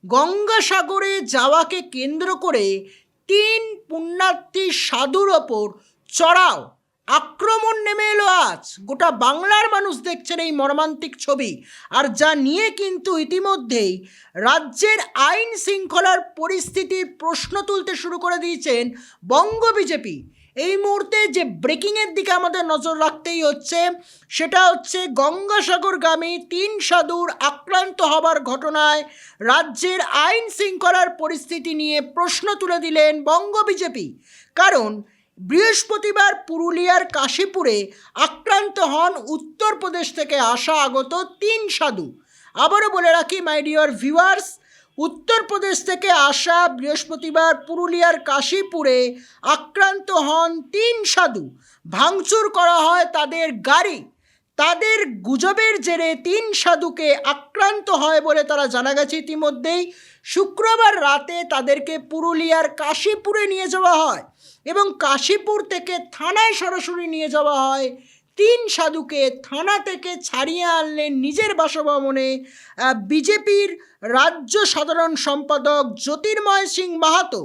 গঙ্গাসাগরে যাওয়াকে কেন্দ্র করে 3 পুণ্যার্থী সাধুর ওপর চড়াও আক্রমণ নেমে এলো আজ। গোটা বাংলার মানুষ দেখছেন এই মর্মান্তিক ছবি, আর যা নিয়ে কিন্তু ইতিমধ্যেই রাজ্যের আইন শৃঙ্খলার পরিস্থিতির প্রশ্ন তুলতে শুরু করে দিয়েছেন বঙ্গ বিজেপি। এই মুহূর্তে যে ব্রেকিংয়ের দিকে আমাদের নজর রাখতেই হচ্ছে, সেটা হচ্ছে গঙ্গাসাগরগামী 3 সাধুর আক্রান্ত হবার ঘটনায় রাজ্যের আইন শৃঙ্খলার পরিস্থিতি নিয়ে প্রশ্ন তুলে দিলেন বঙ্গ বিজেপি। কারণ বৃহস্পতিবার পুরুলিয়ার কাশীপুরে আক্রান্ত হন উত্তরপ্রদেশ থেকে আসা আগত 3 সাধু। আবারও বলে রাখি মাই ডিয়ার ভিউয়ার্স, উত্তরপ্রদেশ থেকে আসা বৃহস্পতিবার পুরুলিয়ার কাশীপুরে আক্রান্ত হন 3 সাধু। ভাঙচুর করা হয় তাদের গাড়ি। তাদের গুজবের জেরে 3 সাধুকে আক্রান্ত হয় বলে তারা জানা গেছে ইতিমধ্যেই। শুক্রবার রাতে তাদেরকে পুরুলিয়ার কাশীপুরে নিয়ে যাওয়া হয় এবং কাশীপুর থেকে থানায় সরাসরি নিয়ে যাওয়া হয়। 3 সাধুকে থানা থেকে ছাড়িয়ে আনলেন নিজের বাসভবনে বিজেপির রাজ্য সাধারণ সম্পাদক জ্যোতির্ময় সিং মাহাতো।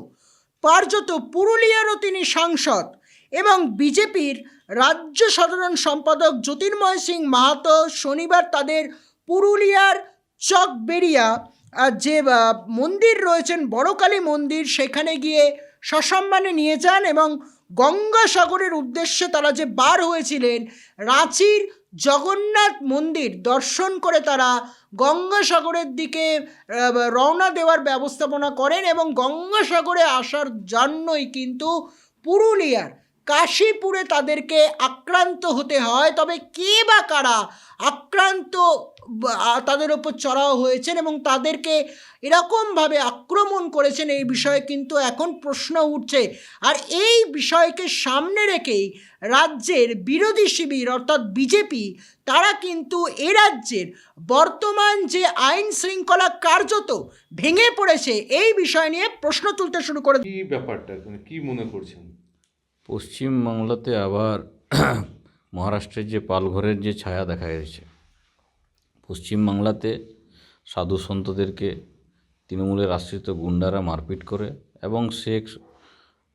কার্যত পুরুলিয়ারও তিনি সাংসদ এবং বিজেপির রাজ্য সাধারণ সম্পাদক জ্যোতির্ময় সিং মাহাতো শনিবার তাদের পুরুলিয়ার চকবেরিয়া যে মন্দির রয়েছেন বড়কালী মন্দির, সেখানে গিয়ে সসম্মানে নিয়ে যান এবং গঙ্গাসাগরের উদ্দেশ্যে তারা যে বার হয়েছিলেন, রাঁচির জগন্নাথ মন্দির দর্শন করে তারা গঙ্গাসাগরের দিকে রওনা দেওয়ার ব্যবস্থাপনা করেন এবং গঙ্গাসাগরে আসার জন্যই কিন্তু পুরুলিয়ার কাশীপুরে তাদেরকে আক্রান্ত হতে হয়। তবে কে বা কারা আক্রান্ত তাদের ওপর চড়াও হয়েছেন এবং তাদেরকে এরকমভাবে আক্রমণ করেছেন, এই বিষয়ে কিন্তু এখন প্রশ্ন উঠছে। আর এই বিষয়কে সামনে রেখেই রাজ্যের বিরোধী শিবির অর্থাৎ বিজেপি, তারা কিন্তু এ রাজ্যের বর্তমান যে আইন শৃঙ্খলা কার্যত ভেঙে পড়েছে এই বিষয় নিয়ে প্রশ্ন তুলতে শুরু করে। কি ব্যাপারটা কি মনে করছেন? পশ্চিমবাংলাতে আবার মহারাষ্ট্রের যে পালঘরের যে ছায়া দেখা গেছে, পশ্চিমবাংলাতে সাধু সন্তদেরকে তৃণমূলের আশ্রিত গুন্ডারা মারপিট করে এবং শেখ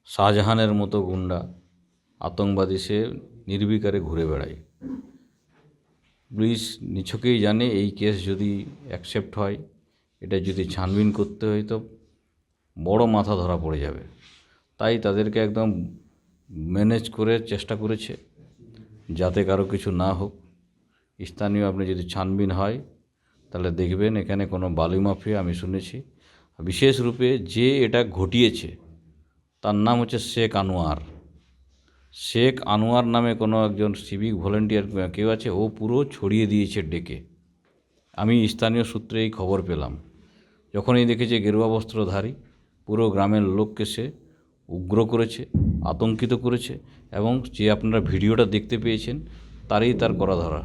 শাহজাহানের মতো গুন্ডা আতঙ্কবাদী সে নির্বিকারে ঘুরে বেড়ায়। পুলিশ নিছকেই জানে এই কেস যদি অ্যাকসেপ্ট হয়, এটা যদি ছানবিন করতে হয় তো বড় মাথা ধরা পড়ে যাবে। তাই তাদেরকে একদম ম্যানেজ করে চেষ্টা করেছে যাতে কারো কিছু না হোক। স্থানীয় আপনি যদি ছানবিন হয় তাহলে দেখবেন এখানে কোনো বালি মাফিয়া, আমি শুনেছি বিশেষ রূপে যে এটা ঘটিয়েছে তার নাম হচ্ছে শেখ আনোয়ার। শেখ আনোয়ার নামে কোনো একজন সিভিক ভলেন্টিয়ার কেউ আছে, ও পুরো ছড়িয়ে দিয়েছে ডেকে। আমি স্থানীয় সূত্রে এই খবর পেলাম। যখনই দেখেছে গেরুয়া বস্ত্রধারী, পুরো গ্রামের লোককে সে উগ্র করেছে, আতঙ্কিত করেছে এবং যে আপনারা ভিডিওটা দেখতে পেয়েছেন তার করা ধরা।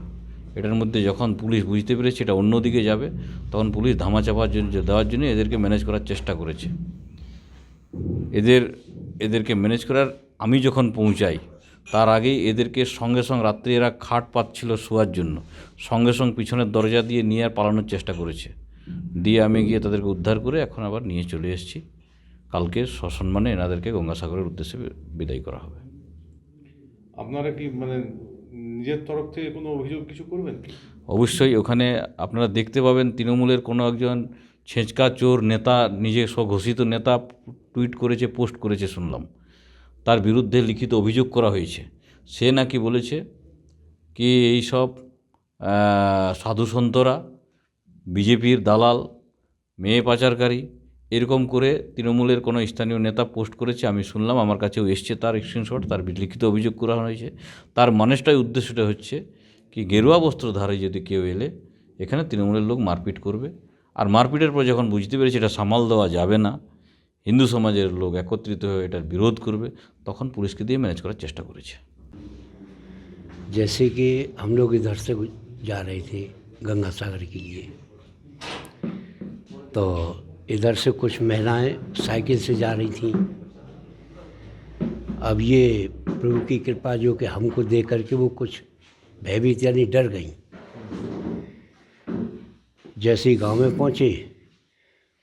এটার মধ্যে যখন পুলিশ বুঝতে পেরেছে এটা অন্যদিকে যাবে, তখন পুলিশ ধামাচাপার জন্য দেওয়ার জন্য এদেরকে ম্যানেজ করার চেষ্টা করেছে। এদেরকে ম্যানেজ করার আমি যখন পৌঁছাই তার আগেই এদেরকে সঙ্গে সঙ্গে রাত্রে এরা খাট পাচ্ছিল শোয়ার জন্য, সঙ্গে সঙ্গে পিছনের দরজা দিয়ে নিয়ে আর পালানোর চেষ্টা করেছে। দিয়ে আমি গিয়ে তাদেরকে উদ্ধার করে এখন আবার নিয়ে চলে এসেছি। কালকে সসম্মানে এনাদেরকে গঙ্গাসাগরের উদ্দেশ্যে বিদায় করা হবে। আপনারা কি নিজের তরফ থেকে কোনো অভিযোগ কিছু করবেন কি? অবশ্যই ওখানে আপনারা দেখতে পাবেন তৃণমূলের কোনো একজন ছেঁচকা চোর নেতা, নিজে স্বঘোষিত নেতা টুইট করেছে, পোস্ট করেছে শুনলাম। তার বিরুদ্ধে লিখিত অভিযোগ করা হয়েছে। সে নাকি বলেছে কি এই সব সাধুসন্তরা বিজেপির দালাল, মেয়ে পাচারকারী, এরকম করে তৃণমূলের কোনো স্থানীয় নেতা পোস্ট করেছে। আমি শুনলাম, আমার কাছেও এসছে তার স্ক্রিনশট, তার লিখিত অভিযোগ করা হয়েছে। তার মানুষটাই উদ্দেশ্যটা হচ্ছে কি গেরুয়া বস্ত্রধারী যদি কেউ এলে এখানে তৃণমূলের লোক মারপিট করবে। আর মারপিটের পর যখন বুঝতে পেরেছে এটা সামাল দেওয়া যাবে না, হিন্দু সমাজের লোক একত্রিত হয়ে এটার বিরোধ করবে, তখন পুলিশকে দিয়ে ম্যানেজ করার চেষ্টা করেছে। जैसे कि हम लोग इधर से जा रहे थे गंगा सागर के लिए, तो इधर से कुछ महिलाएं साइकिल से जा रही थीं। अब ये प्रभु की कृपा जो कि हमको देख करके वो कुछ भयभीत यानी डर गई। जैसे ही गांव में पहुँचे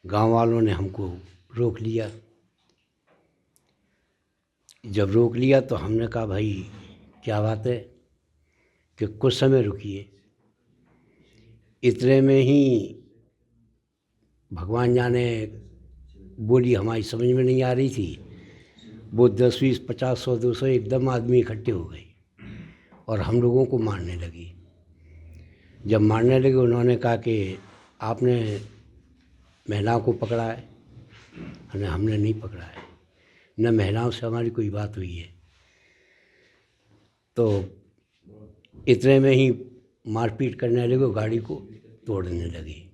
गांव वालों ने हमको रोक लिया। जब रोक लिया तो हमने कहा भाई क्या बात है कि कुछ समय रुकिए। इतने में ही भगवान जाने बोली हमारी समझ में नहीं आ रही थी, वो 10, 20, 50, 100, 200 एकदम आदमी इकट्ठे हो गए और हम लोगों को मारने लगी। जब मारने लगे उन्होंने कहा कि आपने महिलाओं को पकड़ा है। हमने नहीं पकड़ा है, न महिलाओं से हमारी कोई बात हुई है। तो इतने में ही मारपीट करने लगे, गाड़ी को तोड़ने लगे।